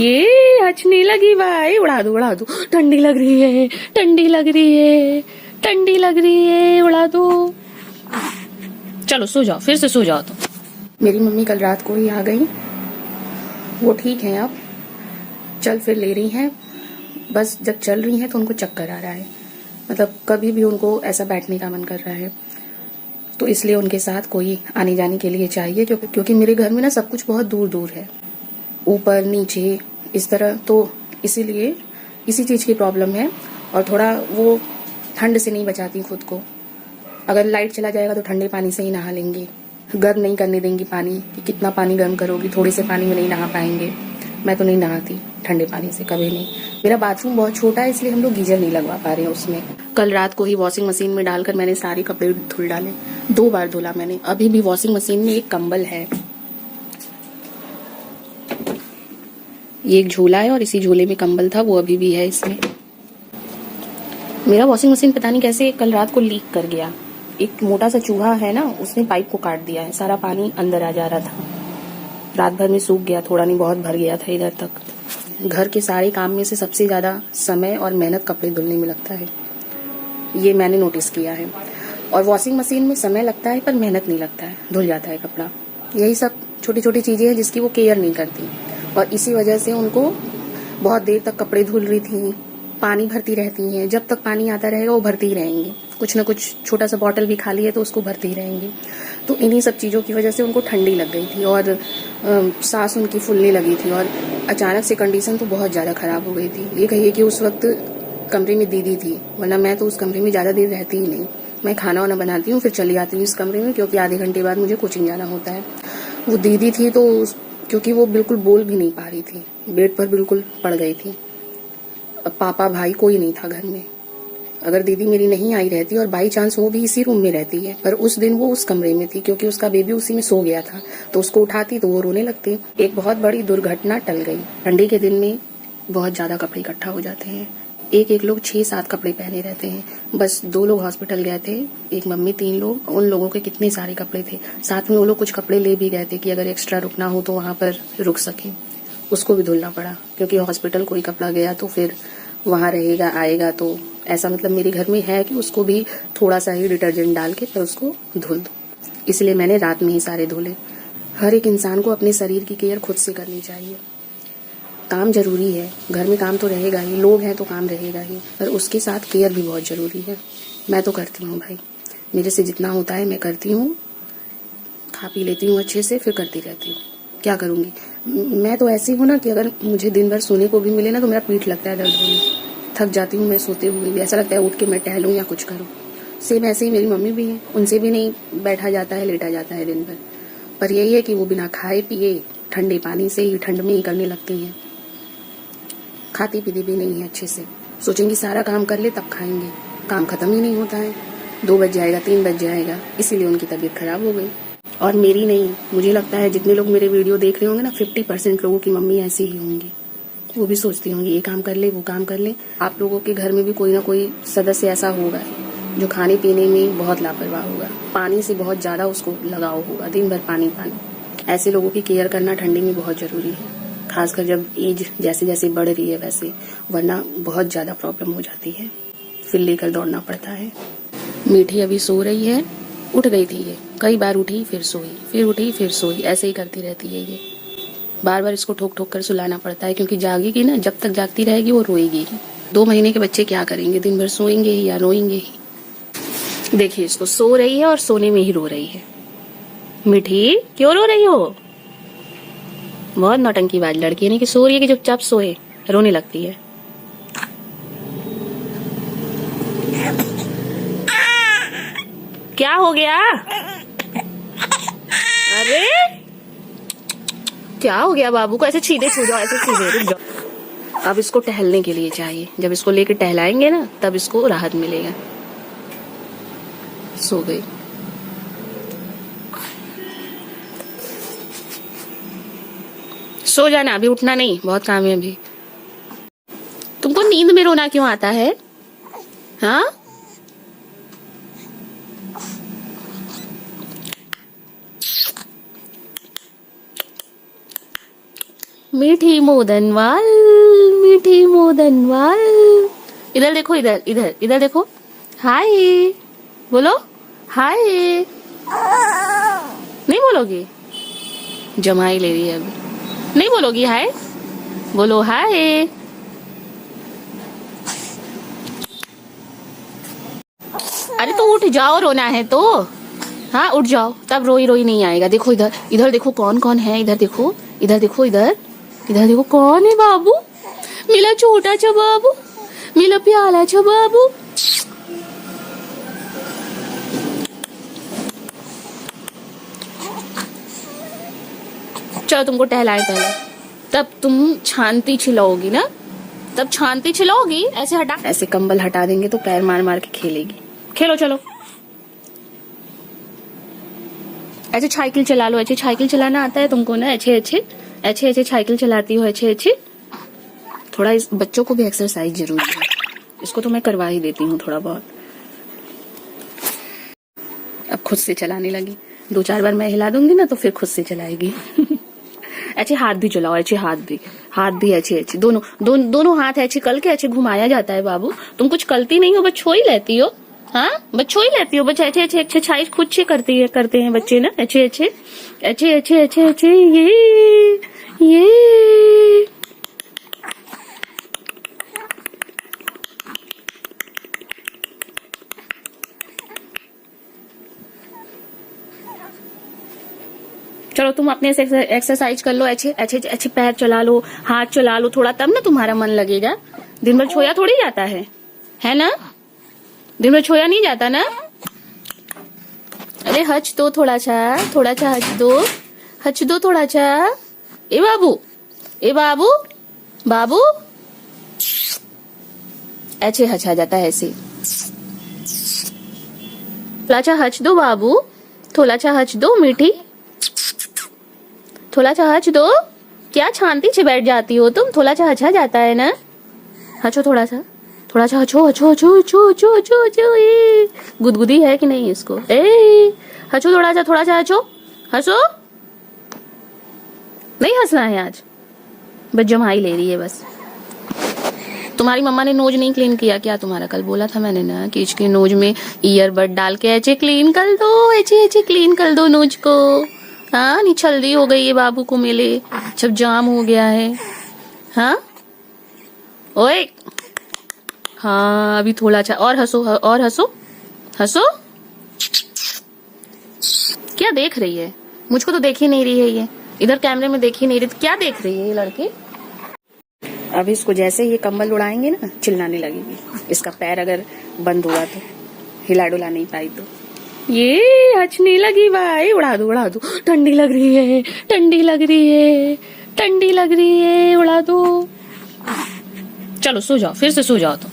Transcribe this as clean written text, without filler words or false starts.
ये अच्छी लगी भाई, उड़ा दो उड़ा दो। ठंडी लग रही है, ठंडी लग रही है, ठंडी लग रही है, उड़ा दो। चलो सो जाओ, फिर से सो जाओ। तो मेरी मम्मी कल रात को ही आ गई, वो ठीक है अब, चल फिर ले रही हैं। बस जब चल रही हैं तो उनको चक्कर आ रहा है, मतलब कभी भी उनको ऐसा बैठने का मन कर रहा है। तो इसलिए उनके साथ कोई आने जाने के लिए चाहिए, क्योंकि मेरे घर में ना सब कुछ बहुत दूर दूर है, ऊपर नीचे इस तरह। तो इसीलिए इसी चीज़ की प्रॉब्लम है। और थोड़ा वो ठंड से नहीं बचाती खुद को। अगर लाइट चला जाएगा तो ठंडे पानी से ही नहा लेंगे, गर्म नहीं करने देंगी पानी कि कितना पानी गर्म करोगी, थोड़े से पानी में नहीं नहा पाएंगे। मैं तो नहीं नहाती ठंडे पानी से, कभी नहीं। मेरा बाथरूम बहुत छोटा है, इसलिए हम लोग गीजर नहीं लगवा पा रहे हैं उसमें। कल रात को ही वॉशिंग मशीन में डालकर मैंने सारे कपड़े धुल डाले, 2 बार धुला मैंने। अभी भी वॉशिंग मशीन में एक कंबल है, ये एक झोला है और इसी झोले में कंबल था, वो अभी भी है इसमें। मेरा वॉशिंग मशीन पता नहीं कैसे कल रात को लीक कर गया। एक मोटा सा चूहा है ना, उसने पाइप को काट दिया है, सारा पानी अंदर आ जा रहा था। रात भर में सूख गया, थोड़ा नहीं बहुत भर गया था इधर तक। घर के सारे काम में से सबसे ज्यादा समय और मेहनत कपड़े धुलने में लगता है, ये मैंने नोटिस किया है। और वॉशिंग मशीन में समय लगता है पर मेहनत नहीं लगता है, धुल जाता है कपड़ा। यही सब छोटी छोटी चीजें हैं जिसकी वो केयर नहीं करती, और इसी वजह से उनको बहुत देर तक कपड़े धुल रही थी, पानी भरती रहती हैं। जब तक पानी आता रहेगा वो भरती ही रहेंगी, कुछ ना कुछ छोटा सा बॉटल भी खाली है तो उसको भरती ही रहेंगी। तो इन्हीं सब चीज़ों की वजह से उनको ठंडी लग गई थी और सांस उनकी फूलने लगी थी, और अचानक से कंडीशन तो बहुत ज़्यादा ख़राब हो गई थी। ये कहिए कि उस वक्त कमरे में दीदी थी, वरना मैं तो उस कमरे में ज़्यादा देर रहती ही नहीं। मैं खाना वाना बनाती हूँ फिर चली जाती हूँ इस कमरे में, क्योंकि आधे घंटे बाद मुझे कोचिंग जाना होता है। वो दीदी थी तो क्योंकि वो बिल्कुल बोल भी नहीं पा रही थी, बेड पर बिल्कुल पड़ गई थी। पापा भाई कोई नहीं था घर में। अगर दीदी मेरी नहीं आई रहती, और बाई चांस वो भी इसी रूम में रहती है, पर उस दिन वो उस कमरे में थी क्योंकि उसका बेबी उसी में सो गया था, तो उसको उठाती तो वो रोने लगती। एक बहुत बड़ी दुर्घटना टल गई। ठंडी के दिन में बहुत ज्यादा कपड़े इकट्ठा हो जाते हैं, एक लोग 6-7 कपड़े पहने रहते हैं। बस 2 लोग हॉस्पिटल गए थे, एक मम्मी 3 लोग, उन लोगों के कितने सारे कपड़े थे। साथ में वो लोग कुछ कपड़े ले भी गए थे कि अगर एक्स्ट्रा रुकना हो तो वहां पर रुक सके। उसको भी धुलना पड़ा, क्योंकि हॉस्पिटल कोई कपड़ा गया तो फिर वहां रहेगा आएगा, तो ऐसा मतलब मेरे घर में है कि उसको भी थोड़ा सा ही डिटर्जेंट डाल के फिर उसको धुल दो। इसलिए मैंने रात में ही सारे धुले। हर एक इंसान को अपने शरीर की केयर खुद से करनी चाहिए। काम जरूरी है, घर में काम तो रहेगा ही, लोग हैं तो काम रहेगा ही, पर उसके साथ केयर भी बहुत जरूरी है। मैं तो करती हूँ भाई, मेरे से जितना होता है मैं करती हूँ, खा पी लेती हूँ अच्छे से, फिर करती रहती हूँ। क्या करूँगी, मैं तो ऐसी हूँ ना कि अगर मुझे दिन भर सोने को भी मिले ना तो मेरा पीठ लगता है दर्द होने, थक जाती हूँ मैं सोते हुए भी। ऐसा लगता है उठ के मैं टहलूँ या कुछ करूँ। सेम ऐसे ही मेरी मम्मी भी है, उनसे भी नहीं बैठा जाता है लेटा जाता है दिन भर। पर यही है कि वो बिना खाए पिए ठंडे पानी से ही ठंड में ही करने लगती हैं। खाती पीती भी नहीं है अच्छे से, सोचेंगी सारा काम कर ले तब खाएंगे, काम खत्म ही नहीं होता है। 2 बज जाएगा, 3 बज जाएगा, इसीलिए उनकी तबीयत खराब हो गई। और मेरी नहीं, मुझे लगता है जितने लोग मेरे वीडियो देख रहे होंगे ना, 50% लोगों की मम्मी ऐसी ही होंगी। वो भी सोचती होंगी ये काम कर ले वो काम कर ले। आप लोगों के घर में भी कोई ना कोई सदस्य ऐसा होगा जो खाने पीने में बहुत लापरवाह होगा, पानी से बहुत ज्यादा उसको लगाव होगा, दिन भर पानी पानी। ऐसे लोगों की केयर करना ठंडी में बहुत जरूरी है, खासकर जब एज जैसे जैसे बढ़ रही है वैसे, वरना बहुत ज्यादा प्रॉब्लम हो जाती है, फिर लेकर दौड़ना पड़ता है। मीठी अभी सो रही है, उठ गई थी ये, कई बार उठी फिर सोई, फिर उठी फिर सोई, ऐसे ही करती रहती है ये। बार बार इसको ठोक ठोक कर सुलाना पड़ता है, क्योंकि जागेगी ना, जब तक जागती रहेगी वो रोएगी। 2 महीने के बच्चे क्या करेंगे, दिन भर सोएंगे ही या रोएंगे ही। देखिए इसको, सो रही है और सोने में ही रो रही है। मीठी क्यों रो रही हो, बहुत नौटंकीबाज लड़की है, नहीं कि सो रही है कि चुपचाप सोए, रोने लगती है। क्या हो गया, अरे क्या हो गया बाबू को, ऐसे सीधे सो जाओ, ऐसे सीधे रुक जाओ। अब इसको टहलने के लिए चाहिए, जब इसको लेके टहलाएंगे ना तब इसको राहत मिलेगा। सो गई। सो जाना, अभी उठना नहीं, बहुत काम है अभी। तुमको नींद में रोना क्यों आता है, हाँ? मीठी मोदनवाल, मीठी मोदनवाल। इधर देखो, इधर इधर इधर देखो। हाय बोलो, हाय। नहीं बोलोगी? जमाई ले रही है अभी। नहीं बोलोगी हाय? बोलो हाय। अरे तो उठ जाओ, रोना है तो। हाँ उठ जाओ, तब रोई रोई नहीं आएगा। देखो इधर, इधर देखो कौन कौन है। इधर देखो, इधर देखो, इधर इधर देखो कौन है बाबू। मेरा छोटा सा बाबू, मेरा प्याला सा बाबू। चलो तुमको टहलाए पहले, तब तुम शांति चिल्लाओगी ना, तब शांति चिल्लाओगी। ऐसे हटा, ऐसे कंबल हटा देंगे तो पैर मार मार के खेलेगी। खेलो चलो। ऐसे साइकिल चला लो। ऐसे साइकिल चलाना आता है तुमको ना? अच्छे अच्छे अच्छे अच्छे साइकिल चलाती हो, अच्छे अच्छे। थोड़ा इस बच्चों को भी एक्सरसाइज जरूरी है, इसको तो मैं करवा ही देती हूँ थोड़ा बहुत। अब खुद से चलाने लगी। 2-4 बार मैं हिला दूंगी ना तो फिर खुद से चलाएगी। ऐसे हाथ भी चलाओ, ऐसे हाथ भी ऐसे ऐसे दोनों हाथ ऐसे कल के ऐसे घुमाया जाता है बाबू। तुम कुछ करती नहीं हो, बस छो ही लेती हो। हाँ बस छो ही लेती हो, बस ऐसे ऐसे एक्सरसाइज खुद से करते हैं बच्चे ना। ऐसे ऐसे ऐसे ऐसे ऐसे ऐसे ये चलो तुम अपने से एक्सरसाइज कर लो। अच्छे अच्छे अच्छे पैर चला लो, हाथ चला लो थोड़ा, तब ना तुम्हारा मन लगेगा। दिन भर छोया थोड़ी जाता है ना? दिन भर छोया नहीं जाता ना? अरे हच दो थोड़ा सा हच दो थोड़ा सा। ए बाबू, ए बाबू, बाबू। ऐसे हचा जाता है ऐसे। थोड़ा सा हच दो बाबू, थोड़ा सा हच दो मीठी, थोड़ा सा हच दो। क्या शांति से बैठ जाती हो तुम? थोड़ा सा हचा जाता है ना? हचो थोड़ा सा हचो हचो हचो हचो हचो हचो हचो। ए गुदगुदी है कि नहीं इसको? ए हचो थोड़ा सा हचो, हंसो। नहीं हंसना है आज, बस जमाई ले रही है बस। तुम्हारी मम्मा ने नोज नहीं क्लीन किया क्या तुम्हारा? कल बोला था मैंने ना कि इसके नोज में ईयरबड डाल के ऐसे क्लीन कर दो, ऐसे क्लीन कर दो नोज को। हाँ नहीं छल्दी हो गई है बाबू को, मेले सब जाम हो गया है। हाँ ओए, हाँ अभी थोड़ा सा और हंसो, और हंसो हंसो। क्या देख रही है? मुझको तो देख ही नहीं रही है ये, इधर कैमरे में देख ही नहीं रही। तो क्या देख रही है ये लड़की? अभी इसको जैसे ये कंबल उड़ाएंगे ना चिल्लाने लगेगी। इसका पैर अगर बंद हुआ तो, हिला डुला नहीं पाई तो ये हंसने लगी। भाई उड़ा दो, ठंडी लग रही है, ठंडी लग रही है, ठंडी लग रही है, उड़ा दो। चलो सो जाओ, फिर से सो जाओ तो।